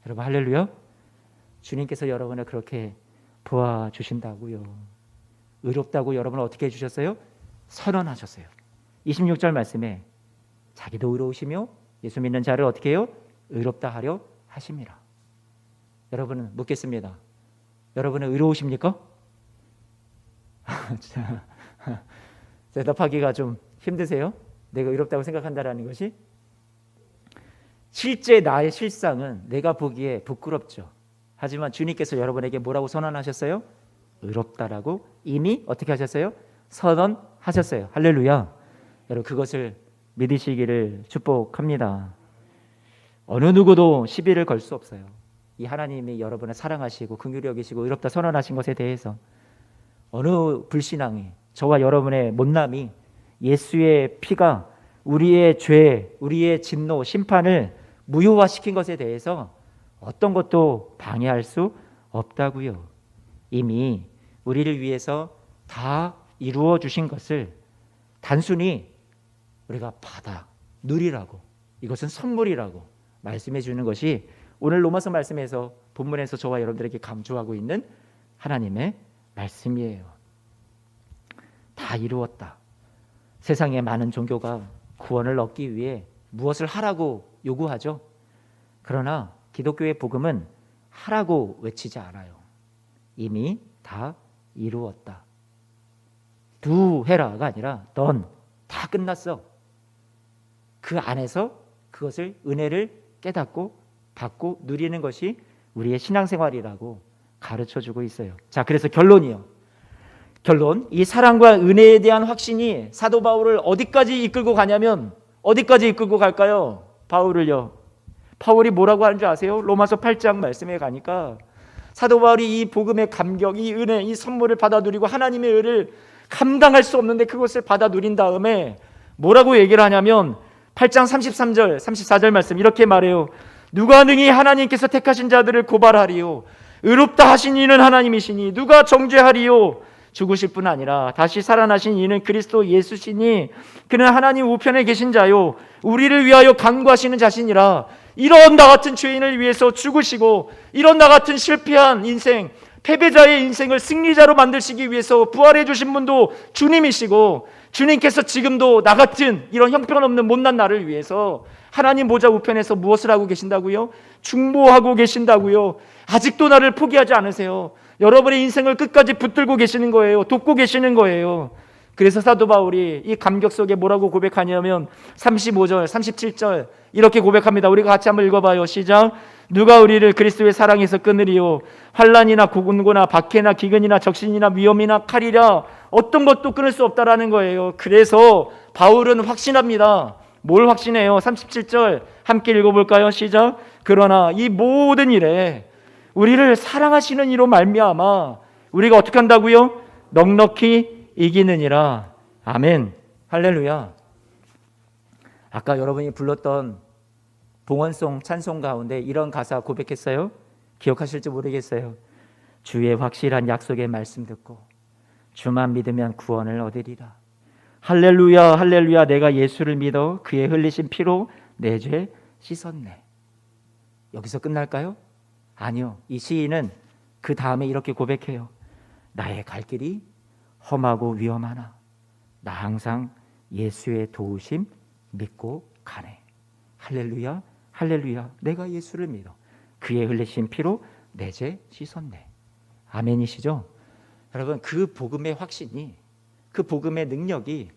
여러분 할렐루야. 주님께서 여러분을 그렇게 보아주신다고요. 의롭다고 여러분을 어떻게 해주셨어요? 선언하셨어요. 26절 말씀에 자기도 의로우시며 예수 믿는 자를 어떻게 해요? 의롭다 하려 하심이라. 여러분은 묻겠습니다. 여러분은 의로우십니까? 대답하기가 좀 힘드세요? 내가 의롭다고 생각한다라는 것이? 실제 나의 실상은 내가 보기에 부끄럽죠. 하지만 주님께서 여러분에게 뭐라고 선언하셨어요? 의롭다라고 이미 어떻게 하셨어요? 선언하셨어요. 할렐루야. 여러분 그것을 믿으시기를 축복합니다. 어느 누구도 시비를 걸 수 없어요. 이 하나님이 여러분을 사랑하시고 긍휼히 여기시고 의롭다 선언하신 것에 대해서 어느 불신앙이 저와 여러분의 못남이 예수의 피가 우리의 죄, 우리의 진노, 심판을 무효화시킨 것에 대해서 어떤 것도 방해할 수 없다고요. 이미 우리를 위해서 다 이루어 주신 것을 단순히 우리가 받아 누리라고, 이것은 선물이라고 말씀해 주는 것이 오늘 로마서 말씀에서 본문에서 저와 여러분들에게 강조하고 있는 하나님의 말씀이에요. 다 이루었다. 세상의 많은 종교가 구원을 얻기 위해 무엇을 하라고 요구하죠. 그러나 기독교의 복음은 하라고 외치지 않아요. 이미 다 이루었다. 두 해라가 아니라 넌 다 끝났어. 그 안에서 그것을 은혜를 깨닫고 받고 누리는 것이 우리의 신앙생활이라고 가르쳐주고 있어요. 자, 그래서 결론이요. 결론, 이 사랑과 은혜에 대한 확신이 사도 바울을 어디까지 이끌고 가냐면 어디까지 이끌고 갈까요? 바울을요. 바울이 뭐라고 하는 줄 아세요? 로마서 8장 말씀에 가니까 사도 바울이 이 복음의 감격, 이 은혜, 이 선물을 받아 누리고 하나님의 의를 감당할 수 없는데 그것을 받아 누린 다음에 뭐라고 얘기를 하냐면 8장 33절, 34절 말씀 이렇게 말해요. 누가 능히 하나님께서 택하신 자들을 고발하리요? 의롭다 하신 이는 하나님이시니 누가 정죄하리요? 죽으실 뿐 아니라 다시 살아나신 이는 그리스도 예수시니 그는 하나님 우편에 계신 자요 우리를 위하여 간구하시는 자신이라. 이런 나 같은 죄인을 위해서 죽으시고 이런 나 같은 실패한 인생, 패배자의 인생을 승리자로 만드시기 위해서 부활해 주신 분도 주님이시고 주님께서 지금도 나 같은 이런 형편없는 못난 나를 위해서 하나님 보좌 우편에서 무엇을 하고 계신다고요? 중보하고 계신다고요. 아직도 나를 포기하지 않으세요. 여러분의 인생을 끝까지 붙들고 계시는 거예요. 돕고 계시는 거예요. 그래서 사도 바울이 이 감격 속에 뭐라고 고백하냐면 35절, 37절 이렇게 고백합니다. 우리가 같이 한번 읽어봐요. 시작. 누가 우리를 그리스도의 사랑에서 끊으리요? 환난이나 고군고나 박해나 기근이나 적신이나 위험이나 칼이라 어떤 것도 끊을 수 없다라는 거예요. 그래서 바울은 확신합니다. 뭘 확신해요? 37절 함께 읽어볼까요? 시작. 그러나 이 모든 일에 우리를 사랑하시는 이로 말미암아 우리가 어떻게 한다고요? 넉넉히 이기느니라. 아멘. 할렐루야. 아까 여러분이 불렀던 봉헌송 찬송 가운데 이런 가사 고백했어요. 기억하실지 모르겠어요. 주의 확실한 약속의 말씀 듣고 주만 믿으면 구원을 얻으리라. 할렐루야 할렐루야. 내가 예수를 믿어 그의 흘리신 피로 내 죄 씻었네. 여기서 끝날까요? 아니요. 이 시인은 그 다음에 이렇게 고백해요. 나의 갈 길이 험하고 위험하나 나 항상 예수의 도우심 믿고 가네. 할렐루야 할렐루야. 내가 예수를 믿어 그의 흘리신 피로 내 죄 씻었네. 아멘이시죠? 여러분, 그 복음의 확신이, 그 복음의 능력이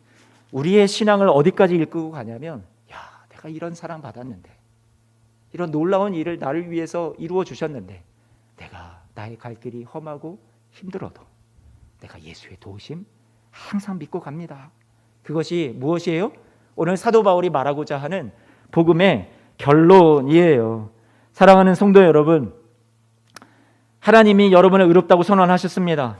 우리의 신앙을 어디까지 이끌고 가냐면, 야, 내가 이런 사랑 받았는데, 이런 놀라운 일을 나를 위해서 이루어 주셨는데, 내가 나의 갈 길이 험하고 힘들어도 내가 예수의 도우심 항상 믿고 갑니다. 그것이 무엇이에요? 오늘 사도 바울이 말하고자 하는 복음의 결론이에요. 사랑하는 성도 여러분, 하나님이 여러분을 의롭다고 선언하셨습니다.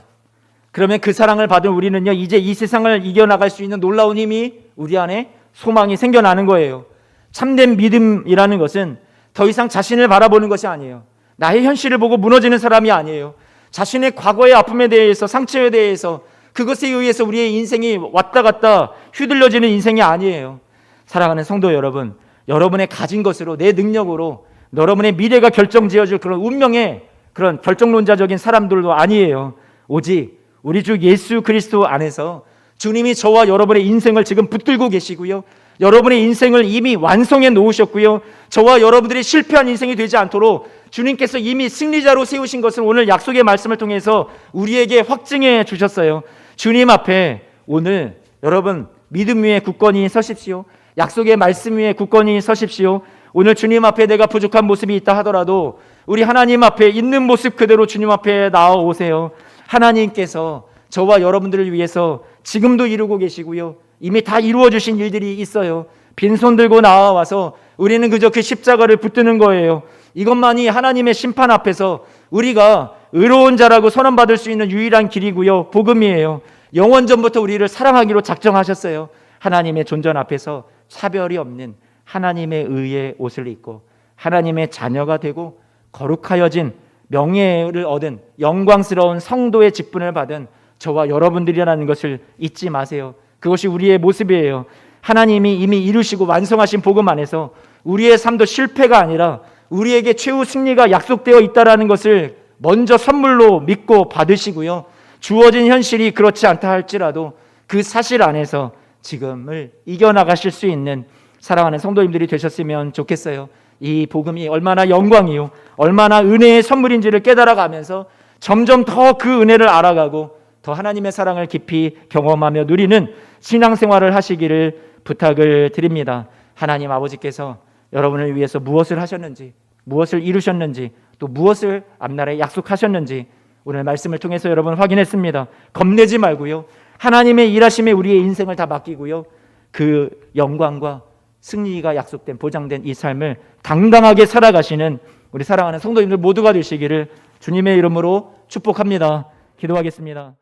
그러면 그 사랑을 받은 우리는요, 이제 이 세상을 이겨나갈 수 있는 놀라운 힘이 우리 안에 소망이 생겨나는 거예요. 참된 믿음이라는 것은 더 이상 자신을 바라보는 것이 아니에요. 나의 현실을 보고 무너지는 사람이 아니에요. 자신의 과거의 아픔에 대해서, 상처에 대해서, 그것에 의해서 우리의 인생이 왔다 갔다 휘둘려지는 인생이 아니에요. 사랑하는 성도 여러분, 여러분의 가진 것으로, 내 능력으로 여러분의 미래가 결정지어질 그런 운명의 그런 결정론자적인 사람들도 아니에요. 오직 우리 주 예수 그리스도 안에서 주님이 저와 여러분의 인생을 지금 붙들고 계시고요, 여러분의 인생을 이미 완성해 놓으셨고요, 저와 여러분들이 실패한 인생이 되지 않도록 주님께서 이미 승리자로 세우신 것을 오늘 약속의 말씀을 통해서 우리에게 확증해 주셨어요. 주님 앞에 오늘 여러분 믿음 위에 굳건히 서십시오. 약속의 말씀 위에 굳건히 서십시오. 오늘 주님 앞에 내가 부족한 모습이 있다 하더라도 우리 하나님 앞에 있는 모습 그대로 주님 앞에 나아오세요. 하나님께서 저와 여러분들을 위해서 지금도 이루고 계시고요, 이미 다 이루어 주신 일들이 있어요. 빈손 들고 나와서 우리는 그저 그 십자가를 붙드는 거예요. 이것만이 하나님의 심판 앞에서 우리가 의로운 자라고 선언받을 수 있는 유일한 길이고요, 복음이에요. 영원전부터 우리를 사랑하기로 작정하셨어요. 하나님의 존전 앞에서 차별이 없는 하나님의 의의 옷을 입고 하나님의 자녀가 되고 거룩하여진 명예를 얻은 영광스러운 성도의 직분을 받은 저와 여러분들이라는 것을 잊지 마세요. 그것이 우리의 모습이에요. 하나님이 이미 이루시고 완성하신 복음 안에서 우리의 삶도 실패가 아니라 우리에게 최후 승리가 약속되어 있다는 것을 먼저 선물로 믿고 받으시고요, 주어진 현실이 그렇지 않다 할지라도 그 사실 안에서 지금을 이겨나가실 수 있는 사랑하는 성도님들이 되셨으면 좋겠어요. 이 복음이 얼마나 영광이요, 얼마나 은혜의 선물인지를 깨달아가면서 점점 더 그 은혜를 알아가고 더 하나님의 사랑을 깊이 경험하며 누리는 신앙생활을 하시기를 부탁을 드립니다. 하나님 아버지께서 여러분을 위해서 무엇을 하셨는지, 무엇을 이루셨는지, 또 무엇을 앞날에 약속하셨는지 오늘 말씀을 통해서 여러분 확인했습니다. 겁내지 말고요, 하나님의 일하심에 우리의 인생을 다 맡기고요, 그 영광과 승리가 약속된 보장된 이 삶을 당당하게 살아가시는 우리 사랑하는 성도님들 모두가 되시기를 주님의 이름으로 축복합니다. 기도하겠습니다.